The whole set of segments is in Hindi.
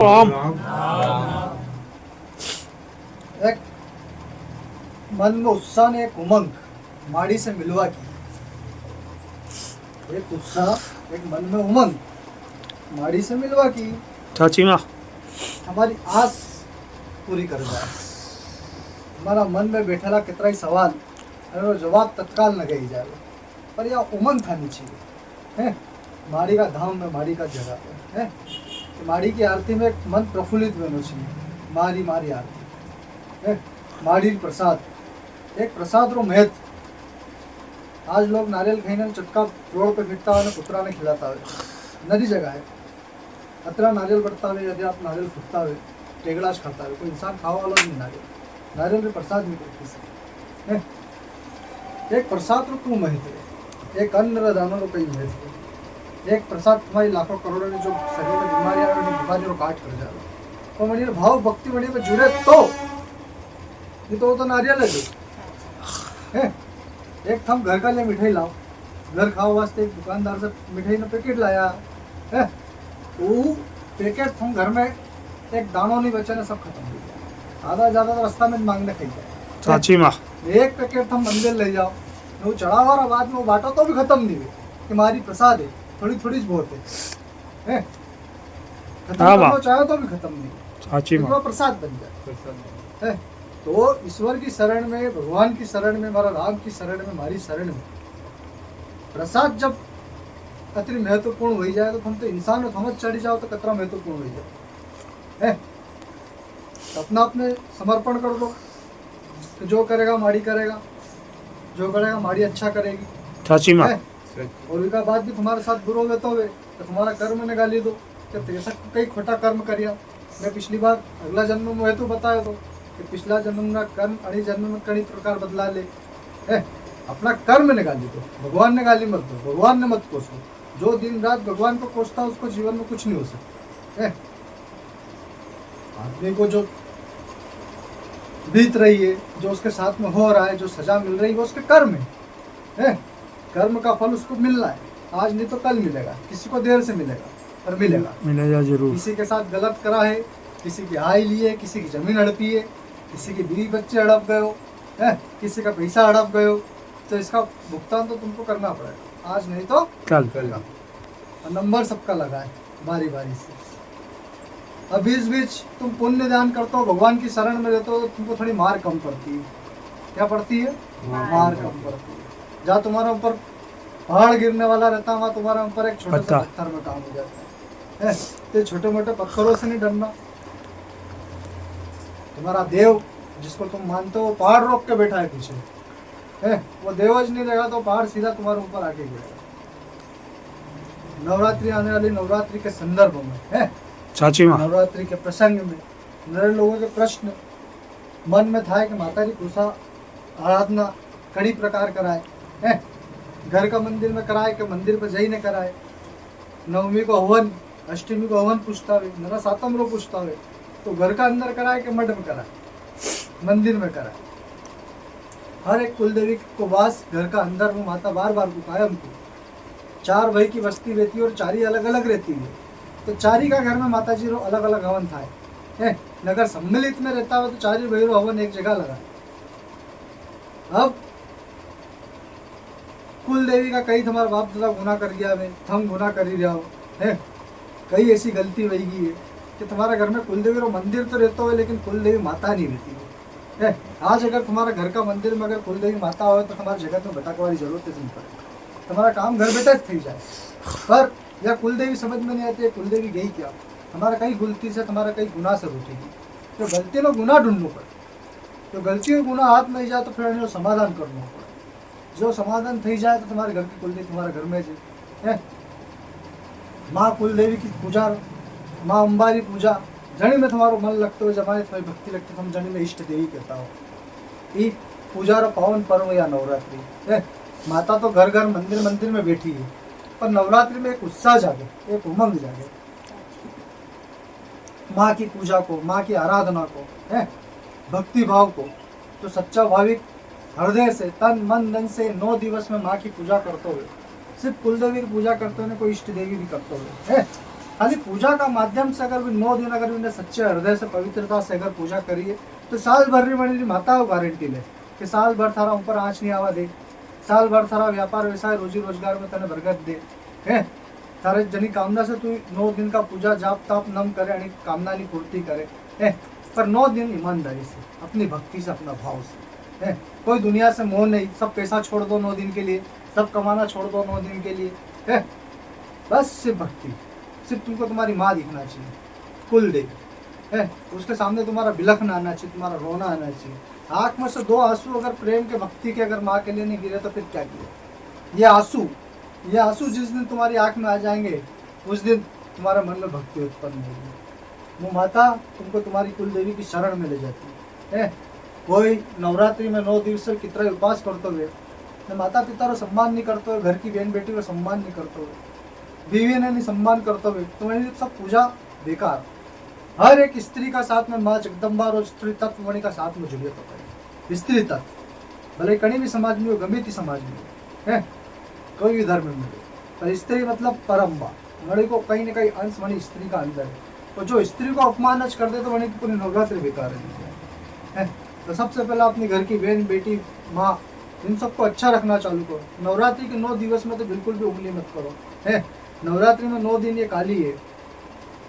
राम। एक मन में उत्साह ने एक उमंग माड़ी से मिलवा की। एक उत्साह, एक मन में उमंग माड़ी से मिलवा की। चाची माँ हमारी आस पूरी कर जाए। हमारा मन में बैठेला कितना ही सवाल और जवाब तत्काल न गई जाए, पर यह उमंग थानी चाहिए है। माड़ी का धाम में माड़ी का जगह है। माड़ी की आरती में एक मन प्रफुल्लित होना चाहिए। मारी मारी आरती है। माड़ी प्रसाद, एक प्रसाद रो महत्व। आज लोग नारियल खाने चटका रोड पे फिरता है, कुतरा ने खिलाता है। नदी जगह है, अतरा नारियल बढ़ता है। यदि आप नारियल फूटता है, टेगड़ाश खाता है, कोई इंसान खावा वाला नहीं। नारियल में प्रसाद नहीं करती है। एक प्रसाद रो क्यों महत्व है? एक अन्न दानों रो कई महत्व है। एक प्रसाद तुम्हारी लाखों करोड़ों ने जो शरीर में बीमारी आवे, बीमारी को काट कर जाए। तो मणि भाव भक्ति मणि में जुड़े तो ये तो नारियल है। एक थम घर का लिए मिठाई लाओ, घर खाओ वास्ते एक दुकानदार से मिठाई ना पैकेट लाया है। वो पैकेट थम घर में एक दानों नहीं बचा, सब खत्म हो गया। आधा ज्यादा तो रास्ता में मांगने खाई जाए। चाची माँ एक पैकेट थम मंदिर ले जाओ, वो चढ़ावा और बाद में वो बांटो तो भी खत्म नहीं हुई कि हमारी प्रसाद है, थोड़ी थोड़ी बहुत है। खत्म करना चाहे तो भी खत्म नहीं, चाची माँ प्रसाद बन जाए। तो ईश्वर की शरण में, भगवान की शरण में, हमारा राम की शरण में, हमारी शरण में प्रसाद जब अति महत्वपूर्ण हो जाए, तो हम तो इंसान में समझ चढ़ी जाओ तो कतरा महत्वपूर्ण हो जाए है। अपना अपने समर्पण कर दो, तो जो करेगा माड़ी करेगा, जो करेगा माड़ी अच्छा करेगी चाची माँ। और उसका बाद भी तुम्हारे साथ बुरो होवे तो तुम्हारा कर्म निकाली दो कि ऐसा कई खोटा कर्म करिया। मैं पिछली बार अगला जन्म में हेतु बताया तो कि पिछला जन्म का कर्म अगले जन्म में कई प्रकार बदला ले है। अपना कर्म निकाली दो, भगवान ने गाली मत दो, भगवान ने मत कोसो। जो दिन रात भगवान को कोसता उसको जीवन में कुछ नहीं हो सकता है। आदमी को जो बीत रही है, जो उसके साथ में हो रहा है, जो सजा मिल रही है, वो उसके कर्म है। कर्म का फल उसको मिल रहा है, आज नहीं तो कल मिलेगा। किसी को देर से मिलेगा पर मिलेगा जरूर। किसी के साथ गलत करा है, किसी की हाई ली है, किसी की जमीन हड़पी है, किसी की बीवी बच्चे हड़प गए हो है, किसी का पैसा हड़प गए हो, तो इसका भुगतान तो तुमको करना पड़ेगा, आज नहीं तो कल। नंबर सबका लगा है बारी बारी से। अब बीच बीच तुम पुण्य दान करते हो, भगवान की शरण में रहते हो, तो तुमको थोड़ी मार कम पड़ती है। क्या पड़ती है? मार कम पड़ती है। जहाँ तुम्हारा ऊपर पहाड़ गिरने वाला रहता है, वहाँ तुम्हारा ऊपर एक छोटा सा पत्थर में काम हो जाता है। तो छोटे मोटे पत्थरों से नहीं डरना। तुम्हारा देव जिसको तुम मानते हो, पहाड़ रोक के बैठा है पीछे है, वो देवज नहीं रहेगा तो पहाड़ सीधा तुम्हारे ऊपर आके गिरेगा। नवरात्रि आने वाली, नवरात्रि के संदर्भ में है, चाची माँ नवरात्रि के प्रसंग में नरे लोगों के प्रश्न मन में था कि माता जी पूजा आराधना कई प्रकार कराए है। घर का मंदिर में कराए कि मंदिर पर जाई ने कराए। नवमी को हवन, अष्टमी को हवन पूछता है, नरा सातम रो पूछता है, तो घर का अंदर कराए कि मठ में कराए, मंदिर में कराए। हर एक कुलदेवी को वास घर का अंदर में माता बार बार को कायम को। 4 भाई की बस्ती रहती है और 4 अलग अलग रहती है, तो 4 का घर में माता जी रो अलग अलग हवन था है। नगर सम्मिलित में रहता है तो 4 भाई रो हवन एक जगह लगा। अब कुल देवी का कई तुम्हारा बाप दादा गुनाह कर गया है, थम गुनाह कर ही रहा हो है। कई ऐसी गलती वही है कि तुम्हारे घर में कुलदेवी रो मंदिर तो रहता हो, लेकिन कुलदेवी माता नहीं रहती है। आज अगर तुम्हारा घर का मंदिर में अगर कुलदेवी माता हो तो तुम्हारे जगत में भटकने वाली जरूरत नहीं पड़े, तुम्हारा काम घर बैठे थी जाए। पर यह कुलदेवी समझ में नहीं आती है, कुलदेवी गई क्या, हमारा कई गलती से, तुम्हारा कई गुनाह से रूठेगी। तो गलती में गुनाह ढूंढना पड़े, तो गलती में गुनाह हाथ नहीं जाए तो फिर समाधान करना पड़े। जो समाधान थी जाए तो तुम्हारे घर की कुलदेवी तुम्हारे घर में है। माँ कुलदेवी की पूजा, माँ अंबारी पूजा, जनी में तुम्हारो मन लगते हो, जमाने तुम्हारी भक्ति लगती है, तुम जनी में इष्ट देवी कहता हो। ये पूजा रो पावन पर्व या नवरात्रि है। माता तो घर घर मंदिर मंदिर में बैठी है, पर नवरात्रि में एक उत्साह जागे, एक उमंग जागे माँ की पूजा को, माँ की आराधना को है, भक्ति भाव को। तो सच्चा भाविक हृदय से, तन मन धन से 9 दिवस में माँ की पूजा करते हुए, सिर्फ कुलदेवी की पूजा करते हुए, कोई इष्ट देवी भी करते हुए है, खाली पूजा का माध्यम से अगर भी 9 दिन अगर उन्हें सच्चे हृदय से पवित्रता से अगर पूजा करिए तो साल भर री मनी माता को गारंटी ले कि साल भर थारा ऊपर आँच नहीं आवा दे, साल भर थारा व्यापार व्यवसाय रोजी रोजगार में तने बरकत दे है। थारे जनी कामना से तू 9 दिन का पूजा जाप ताप नम करे आणि कामना की पूर्ति करे है, पर 9 दिन ईमानदारी से अपनी भक्ति से अपना भाव से है। कोई दुनिया से मोह नहीं, सब पैसा छोड़ दो 9 दिन के लिए, सब कमाना छोड़ दो 9 दिन के लिए है। बस सिर्फ भक्ति, सिर्फ तुमको तुम्हारी माँ दिखना चाहिए, कुल देवी है, उसके सामने तुम्हारा बिलखना आना चाहिए, तुम्हारा रोना आना चाहिए। आँख में से 2 आंसू अगर प्रेम के भक्ति के अगर माँ के लिए नहीं गिरे तो फिर क्या किया। ये आंसू जिस दिन तुम्हारी आँख में आ जाएंगे उस दिन तुम्हारे मन में भक्ति उत्पन्न होगी। वो माता तुमको तुम्हारी कुल देवी की शरण में ले जाती है। कोई नवरात्रि में 9 दिवस से कितना ही उपवास करते हुए माता पिता को सम्मान नहीं करते हुए, घर की बहन बेटी को सम्मान नहीं करते हुए, बीवी ने नहीं सम्मान करते हुए, तुम्हारी सब पूजा बेकार। हर एक स्त्री का साथ में माँ जगदम्बा और स्त्री तत्व मणि का साथ में जुड़िए तो पाए। स्त्री तत्व भले कहीं भी समाज में हो, गंभीर समाज में हो है, कोई भी धर्म में मिले, पर स्त्री मतलब परम्बा मणि को कहीं ना कहीं अंश मणि स्त्री का अंदर है। तो जो स्त्री को अपमान कर दे तो मणि की पूरी नवरात्रि बेकार है। तो सबसे पहले अपनी घर की बहन बेटी माँ इन सबको अच्छा रखना चालू करो। नवरात्रि के 9 दिवस में तो बिल्कुल भी उंगली मत करो है। नवरात्रि में 9 दिन ये काली है,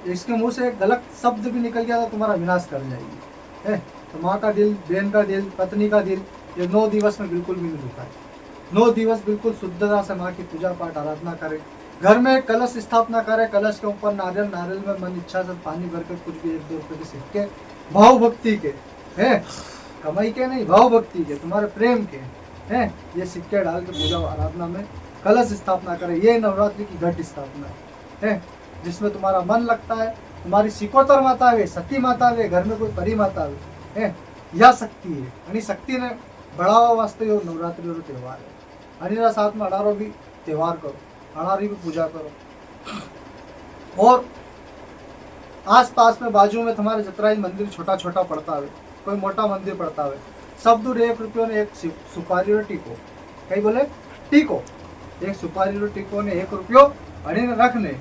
इसके मुंह से एक गलत शब्द भी निकल गया तो तुम्हारा विनाश कर जाएगी है। तो माँ का दिल, बहन का दिल, पत्नी का दिल ये 9 दिवस में बिल्कुल भी नहीं दुखाए। 9 दिवस बिल्कुल शुद्धता से माँ की पूजा पाठ आराधना करें। घर में कलश स्थापना करें, कलश के ऊपर नारियल में मन इच्छा से पानी भर के कुछ भी 1-2 रुपये के सिक्के भाव भक्ति के है, कमाई के नहीं, भाव भक्ति के, तुम्हारे प्रेम के हैं, ये सिक्के डाल के पूजा आराधना में कलश स्थापना करें। ये नवरात्रि की घट स्थापना है जिसमें तुम्हारा मन लगता है। तुम्हारी सिकोतर माता है, सती माता है, घर में कोई परी माता है या शक्ति है आणि शक्ति ने बढ़ावा वास्ते यो नवरात्रि रो त्यौहार है। आणि साथ में अडारो भी त्यौहार करो, अडारी भी पूजा करो। और आस पास में बाजू में तुम्हारे जितना ही मंदिर छोटा छोटा पड़ता है, कोई मोटा मंदिर पड़ता है, सब दूर 1 रुपये ने एक सुपारी रो टीको, कहीं बोले टीको, एक सुपारी रो टीको ने 1 रुपयो आणि रखने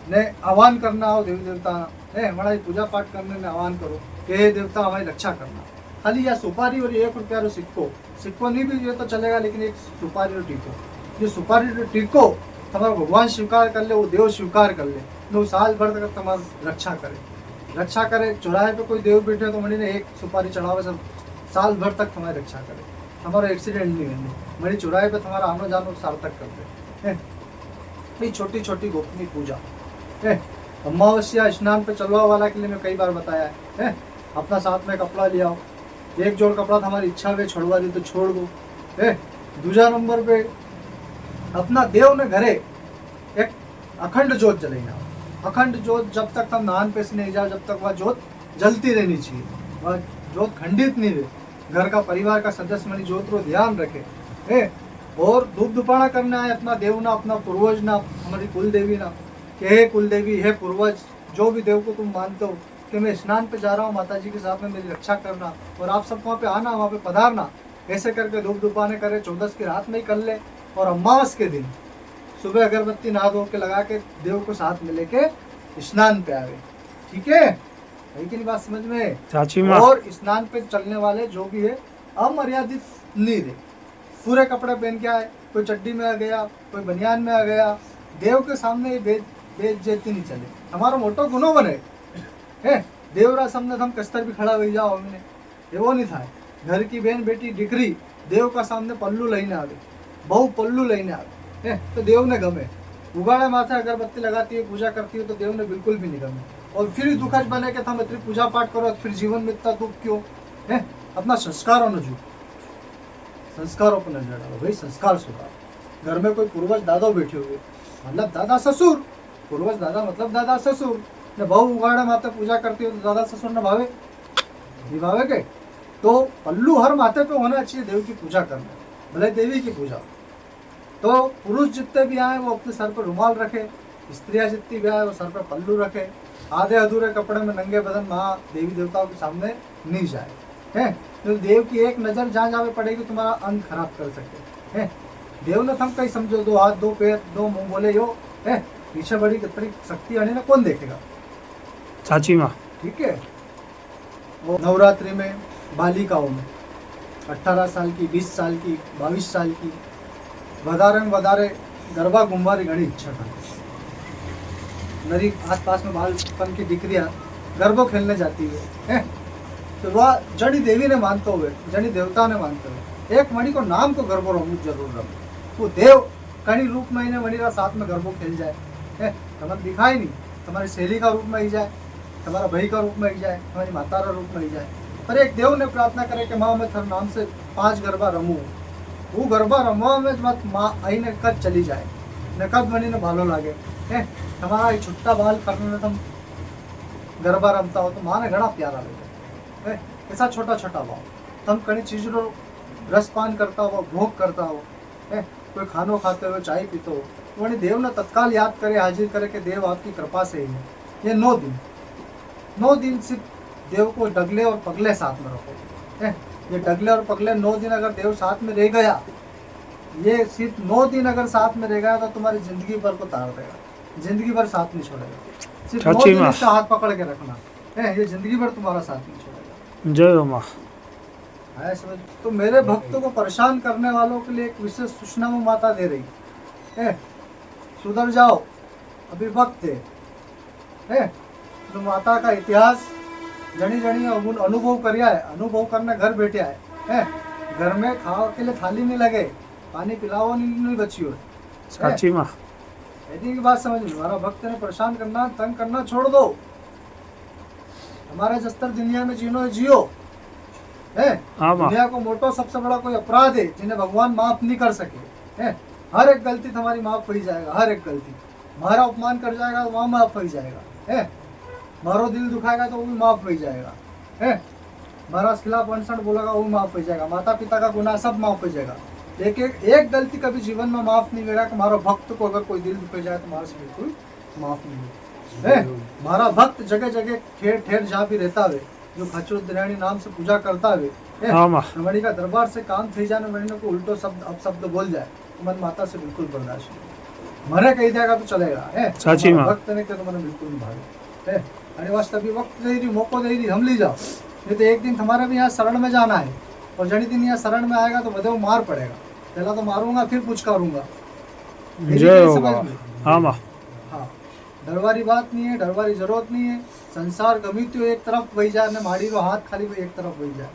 ने आह्वान करना हो देवी देवता ने हमारी पूजा पाठ करने में आह्वान करो कि हे देवता हमारी रक्षा करना। खाली या सुपारी और 1 रुपया रो सिक्को नहीं भी ये तो चलेगा, लेकिन एक सुपारी रो टीको, ये सुपारी रो टीको तुम्हारा भगवान स्वीकार कर ले, वो देव स्वीकार कर ले, वो साल भर तक तुम्हारी रक्षा करे। चौराहे पे कोई देव बैठे तो मणि ने 1 सुपारी चढ़ावे सब साल भर तक तुम्हारी रक्षा करे, हमारा एक्सीडेंट नहीं होने, मणि चौराहे पे तुम्हारा आनो जानो सार्थक कर दे। छोटी छोटी गोपनीय पूजा है। अमावस्या स्नान पे चलवा वाला के लिए मैं कई बार बताया है, अपना साथ में कपड़ा ले आओ, 1 जोड़ कपड़ा हमारी इच्छा में छोड़वा दी तो छोड़ दो है। दूसरा नंबर पे अपना देव ने घरे एक अखंड जोत जलेना। अखंड जोत जब तक हम नहान पे से नहीं जाओ जब तक वह जोत जलती रहनी चाहिए, वह जोत खंडित नहीं रहे। घर का परिवार का सदस्य मनी जोत रो ध्यान रखे है। और धूप धुपाना करना है अपना देव ना, अपना पूर्वज ना, हमारी कुल देवी ना, कि हे कुल देवी, हे पूर्वज, जो भी देव को तुम मानते हो कि मैं स्नान पे जा रहा हूँ, माता जी के साथ में मेरी रक्षा करना और आप सब वहाँ पे आना, वहाँ पे पधारना। ऐसे करके धूप धुपाने करे 14 की रात में ही कर ले, और अमावस के दिन सुबह अगरबत्ती नहा धो के लगा के देव को साथ में लेके स्नान पे आवे। ठीक है कि नहीं बात समझ में? चाची माँ। और स्नान पे चलने वाले जो भी है अमर्यादित नहीं रहे, पूरे कपड़े पहन के आए, कोई चड्डी में आ गया, कोई बनियान में आ गया, देव के सामने बेइज्जती नहीं चले। हमारा मोटो गुनो बने है, देवरा सामने हम कस्तर भी खड़ा हो जाओ, हमने ये वो नहीं था। घर की बहन बेटी डिग्री देव का सामने पल्लू लईने आवे, बहु पल्लू लईने आवे है, तो देव ने गमे। उगाड़े माथे अगरबत्ती लगाती है, पूजा करती है, तो देव ने बिल्कुल भी नहीं गमे। और फिर दुखज बने के हम इतनी पूजा पाठ करो, फिर जीवन में इतना दुख क्यों है? अपना संस्कारों ने जो संस्कारों पर नजर डालो भाई, संस्कार सुधारो। घर में कोई पूर्वज दादा बैठे हुए, मतलब दादा ससुर, पूर्वज दादा मतलब दादा ससुर ने बहु उगाड़ा माता पूजा करती हो तो दादा ससुर ने भावे निभावे के, तो पल्लू हर माथे पे होना चाहिए देव की पूजा करना, भले देवी की पूजा। तो पुरुष जितने भी आए वो अपने सर पर रुमाल रखे, स्त्रियां जितनी भी आए वो सर पर पल्लू रखे, आधे अधूरे कपड़े में नंगे बदन माँ देवी देवताओं के सामने नहीं जाए है। तो देव की एक नजर जहाँ जावे पड़ेगी तुम्हारा अंग खराब कर सके है। देव ने थम कहीं समझो 2 हाथ 2 पैर 2 मुंह बोले यो है, पीछे बड़ी कितनी शक्ति आने ना कौन देखेगा। साची माँ ठीक है। वो नवरात्रि में बालिकाओं में 18 साल की, 20 साल की, 22 साल की વધારે गरबा घूमवारी घनी इच्छा था। मेरी आसपास में बालपन की दिकरियां गरबो खेलने जाती है तो वह जड़ी देवी ने मानते हुए, जड़ी देवता ने मानते हुए एक मणि को नाम को गरबो रमू जरूर रमू। वो देव कहीं रूप में इन्हें मणि का साथ में गरबो खेल जाए है, तुम्हें दिखाई नहीं, तुम्हारी सहेली का रूप में ही जाए, तुम्हारा भाई का रूप में ही जाए, तुम्हारी माता का रूप में ही जाए। पर एक देव ने प्रार्थना करे कि माँ मैं थर नाम से 5 गरबा रमू। वो गरबा रमवा में मत माँ आई ने कद चली जाए ने कद मणि ने भालो लागे है, तुम्हारा ये छुट्टा बाल करने में तुम गरबा रमता हो तो माँ ने घना प्यारा लगे है। ऐसा छोटा छोटा भाव तुम कई चीज रो रसपान करता हो, भोग करता हो है, कोई खानो खाते हो, चाय पीते हो, तो वही देव ने तत्काल याद करे, हाजिर करे कि देव आपकी कृपा से ही है। ये 9 दिन सिर्फ देव को डगले और पगले साथ में रखो है। ये डगले और पगले 9 दिन अगर देव साथ में रह गया, ये सिर्फ 9 दिन अगर साथ में रह गया तो तुम्हारी जिंदगी भर को तार देगा, जिंदगी भर साथ नहीं छोड़ेगा। सिर्फ 9 दिन इसका हाथ पकड़ के रखना है, ये जिंदगी भर तुम्हारा साथ नहीं छोड़ेगा। जय माँ। है समझ। तो मेरे भक्तों को परेशान करने वालों के लिए एक विशेष सूचना में माता दे रही है, सुधर जाओ, अभी वक्त है। तो माता का इतिहास जनी जनी अनुभव करिया है, अनुभव करने घर बैठे है। घर में खाओ के लिए थाली नहीं लगे, पानी पिलाओ नहीं बची हो। साची माँ यदि की बात समझ लो, हमारा भक्त ने परेशान करना, तंग करना छोड़ दो। हमारे जस्तर दुनिया में जीनो जियो है। दुनिया को मोटो सबसे बड़ा कोई अपराध है जिन्हें भगवान माफ नहीं कर सके है। हर एक गलती तुम्हारी माफ हो जाएगा, हर एक गलती। हमारा अपमान कर जाएगा तो वहाँ माफ हो जाएगा है, मारो दिल दुखाएगा तो वो भी माफ हो जाएगा है, हमारा खिलाफ अनशन बोलेगा वो माफ हो जाएगा, माता पिता का गुनाह सब माफ हो जाएगा। लेकिन एक गलती कभी जीवन में माफ नहीं करेगा कि हमारा भक्त को अगर कोई दिल दुख जाए तो हमारे से बिल्कुल माफ नहीं है। हमारा भक्त जगह जगह ठेर ठेर जहाँ भी रहता है, जो खचो दिराणी नाम से पूजा करता है, मणि का दरबार से काम थी जाने, मणि को उल्टो शब्द अपशब्द बोल जाए तो मन माता से बिल्कुल बर्दाश्त नहीं, मरे कही जाएगा तो चलेगा है। भक्त ने तो मैंने बिल्कुल नहीं भागे है। अरे वास्तव वक्त दे रही, मौको दे रही, हम ले जाओ। ये तो एक दिन तुम्हारा भी यहाँ शरण में जाना है, और जनी दिन यहाँ शरण में आएगा तो बदे मार पड़ेगा। पहला तो मारूंगा फिर कुछ करूंगा। हाँ, डरवारी बात नहीं है, डरवारी जरूरत नहीं है। संसार गमी तो एक तरफ वही जाए, माड़ी रो हाथ खाली एक तरफ वही जाए।